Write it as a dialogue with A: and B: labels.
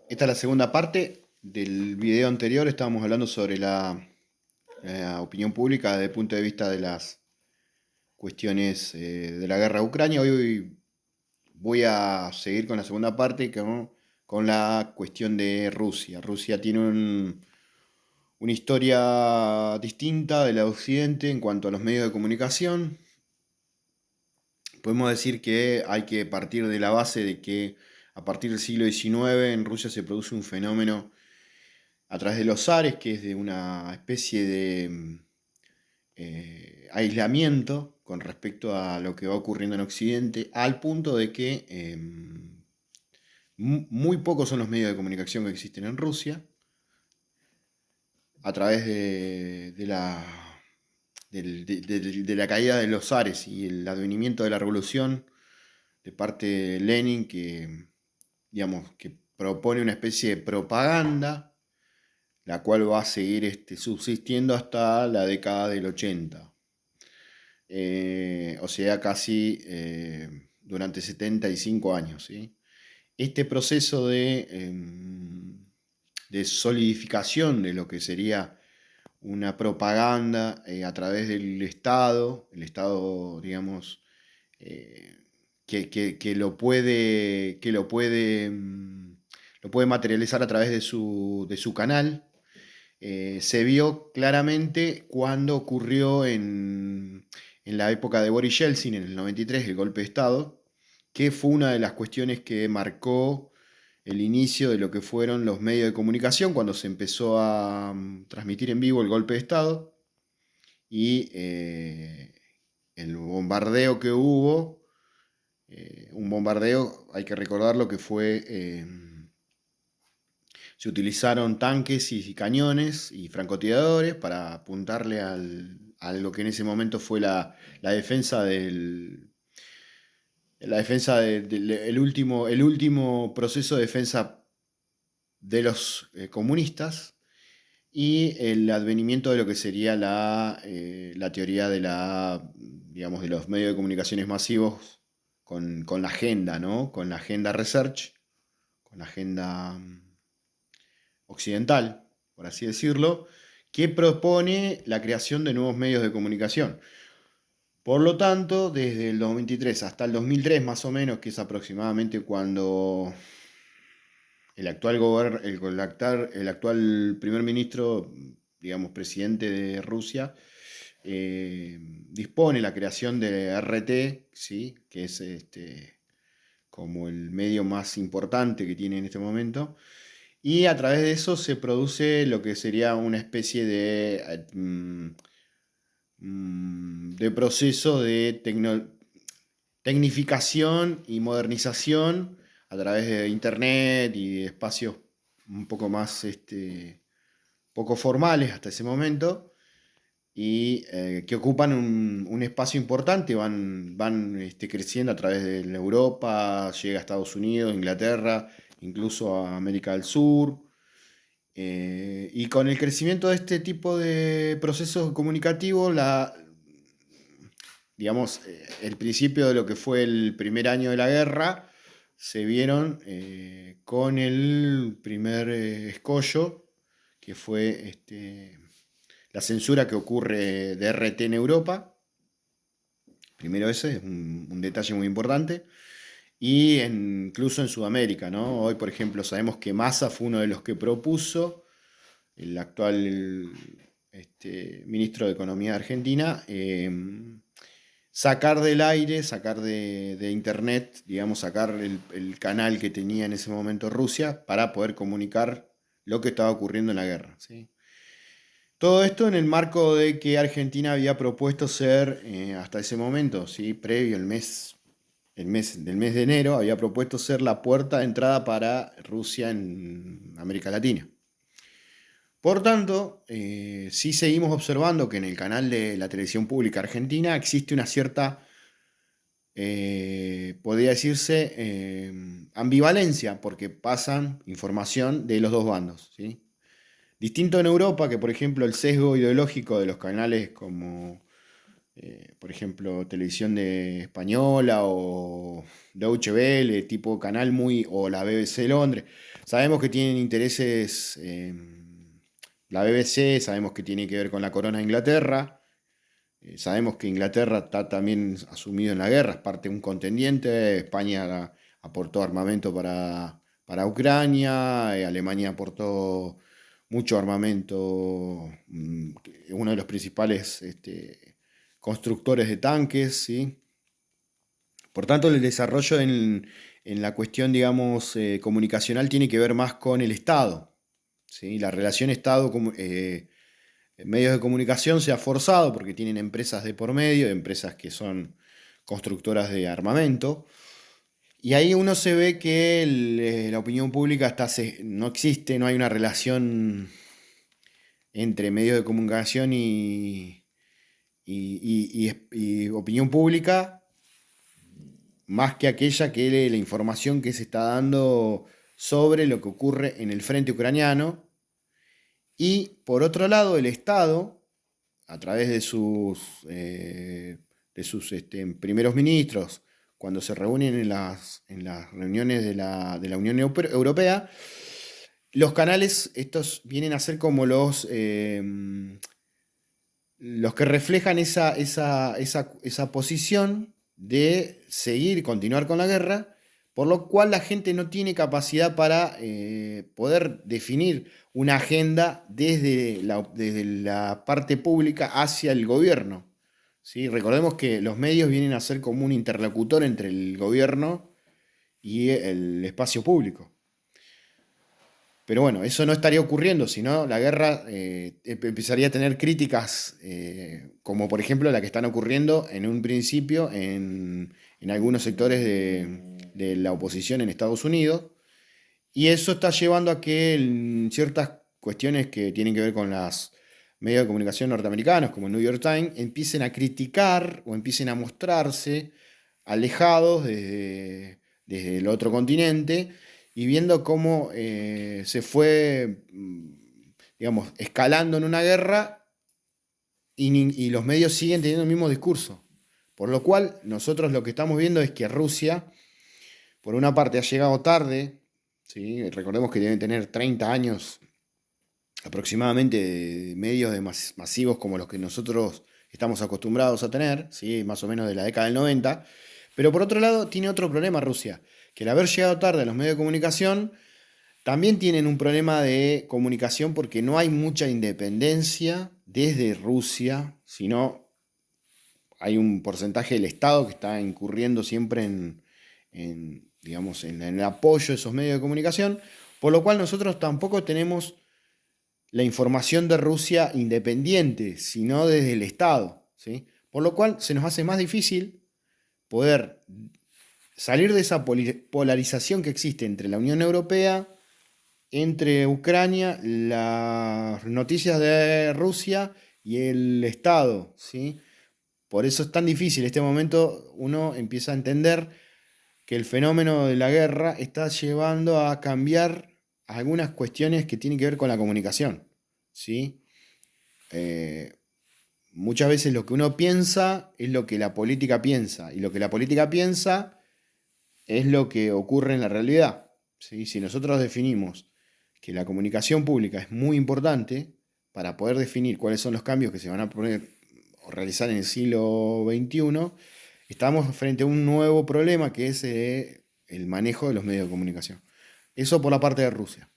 A: Esta es la segunda parte del video anterior. Estábamos hablando sobre la opinión pública desde el punto de vista de las cuestiones de la guerra de Ucrania. Hoy voy a seguir con la segunda parte con la cuestión de Rusia. Rusia tiene una historia distinta de la de Occidente en cuanto a los medios de comunicación. Podemos decir que hay que partir de la base de que a partir del siglo XIX en Rusia se produce un fenómeno a través de los zares, que es de una especie de aislamiento con respecto a lo que va ocurriendo en Occidente, al punto de que muy pocos son los medios de comunicación que existen en Rusia, a través de la caída de los zares y el advenimiento de la revolución de parte de Lenin, que propone una especie de propaganda la cual va a seguir subsistiendo hasta la década del 80. O sea, casi durante 75 años. ¿Sí? Este proceso de solidificación de lo que sería una propaganda a través del Estado, el Estado, digamos, eh, lo puede materializar a través de su canal. Se vio claramente cuando ocurrió en la época de Boris Yeltsin, en el 93, el golpe de Estado, que fue una de las cuestiones que marcó el inicio de lo que fueron los medios de comunicación, cuando se empezó a transmitir en vivo el golpe de Estado y el bombardeo que hubo, un bombardeo, hay que recordarlo, que fue se utilizaron tanques y cañones y francotiradores para apuntarle a lo que en ese momento fue la defensa el último proceso de defensa de los comunistas y el advenimiento de lo que sería la teoría digamos, de los medios de comunicaciones masivos con la agenda, ¿no? Con la agenda research, con la agenda occidental, por así decirlo, que propone la creación de nuevos medios de comunicación. Por lo tanto, desde el 2023 hasta el 2003 más o menos, que es aproximadamente cuando el actual primer ministro, digamos presidente de Rusia, dispone la creación de RT, ¿sí? Que es como el medio más importante que tiene en este momento. Y a través de eso se produce lo que sería una especie de proceso de tecnificación y modernización a través de Internet y de espacios un poco más poco formales hasta ese momento y que ocupan un espacio importante, van creciendo a través de la Europa, llega a Estados Unidos, Inglaterra, incluso a América del Sur. Y con el crecimiento de este tipo de procesos comunicativos, digamos, el principio de lo que fue el primer año de la guerra, se vieron con el primer escollo, que fue la censura que ocurre de RT en Europa. Primero ese es un detalle muy importante. Y incluso en Sudamérica, ¿no? Hoy, por ejemplo, sabemos que Massa fue uno de los que propuso, el actual ministro de Economía de Argentina, sacar del aire, sacar de internet, digamos, sacar el canal que tenía en ese momento Rusia para poder comunicar lo que estaba ocurriendo en la guerra. ¿Sí? Todo esto en el marco de que Argentina había propuesto ser, hasta ese momento, ¿sí? Previo del mes de enero, había propuesto ser la puerta de entrada para Rusia en América Latina. Por tanto, sí seguimos observando que en el canal de la televisión pública argentina existe una cierta, podría decirse, ambivalencia, porque pasan información de los dos bandos. ¿Sí? Distinto en Europa, que por ejemplo el sesgo ideológico de los canales como por ejemplo, televisión de española o Deutsche Welle, tipo canal muy, o la BBC de Londres. Sabemos que tienen intereses, la BBC, sabemos que tiene que ver con la corona de Inglaterra. Sabemos que Inglaterra está también asumido en la guerra, es parte de un contendiente. España aportó armamento para Ucrania, Alemania aportó mucho armamento, uno de los principales constructores de tanques, ¿sí? Por tanto, el desarrollo en la cuestión, digamos, comunicacional tiene que ver más con el Estado, ¿sí? La relación medios de comunicación se ha forzado porque tienen empresas de por medio, empresas que son constructoras de armamento. Y ahí uno se ve que la opinión pública no existe, no hay una relación entre medios de comunicación y opinión pública, más que aquella que la información que se está dando sobre lo que ocurre en el frente ucraniano. Y por otro lado, el Estado, a través de sus primeros ministros, cuando se reúnen en las reuniones de la Unión Europea, los canales estos vienen a ser como los que reflejan esa posición de seguir y continuar con la guerra, por lo cual la gente no tiene capacidad para poder definir una agenda desde la parte pública hacia el gobierno. ¿Sí? Recordemos que los medios vienen a ser como un interlocutor entre el gobierno y el espacio público. Pero bueno, eso no estaría ocurriendo, sino la guerra empezaría a tener críticas, como por ejemplo la que están ocurriendo en un principio en algunos sectores de la oposición en Estados Unidos. Y eso está llevando a que en ciertas cuestiones que tienen que ver con los medios de comunicación norteamericanos, como el New York Times, empiecen a criticar o empiecen a mostrarse alejados desde el otro continente y viendo cómo se fue, digamos, escalando en una guerra y los medios siguen teniendo el mismo discurso. Por lo cual, nosotros lo que estamos viendo es que Rusia, por una parte, ha llegado tarde, ¿sí? Recordemos que deben tener 30 años aproximadamente de medios masivos como los que nosotros estamos acostumbrados a tener, ¿sí? Más o menos de la década del 90. Pero por otro lado, tiene otro problema Rusia, que al haber llegado tarde a los medios de comunicación, también tienen un problema de comunicación porque no hay mucha independencia desde Rusia, sino hay un porcentaje del Estado que está incurriendo siempre digamos, en el apoyo de esos medios de comunicación, por lo cual nosotros tampoco tenemos la información de Rusia independiente, sino desde el Estado, ¿sí? Por lo cual se nos hace más difícil poder salir de esa polarización que existe entre la Unión Europea, entre Ucrania, las noticias de Rusia y el Estado, ¿sí? Por eso es tan difícil. En este momento uno empieza a entender que el fenómeno de la guerra está llevando a cambiar algunas cuestiones que tienen que ver con la comunicación, ¿sí? Eh, Muchas veces lo que uno piensa es lo que la política piensa, y lo que la política piensa es lo que ocurre en la realidad, ¿sí? Si nosotros definimos que la comunicación pública es muy importante para poder definir cuáles son los cambios que se van a poner o realizar en el siglo XXI, estamos frente a un nuevo problema que es el manejo de los medios de comunicación. Eso por la parte de Rusia.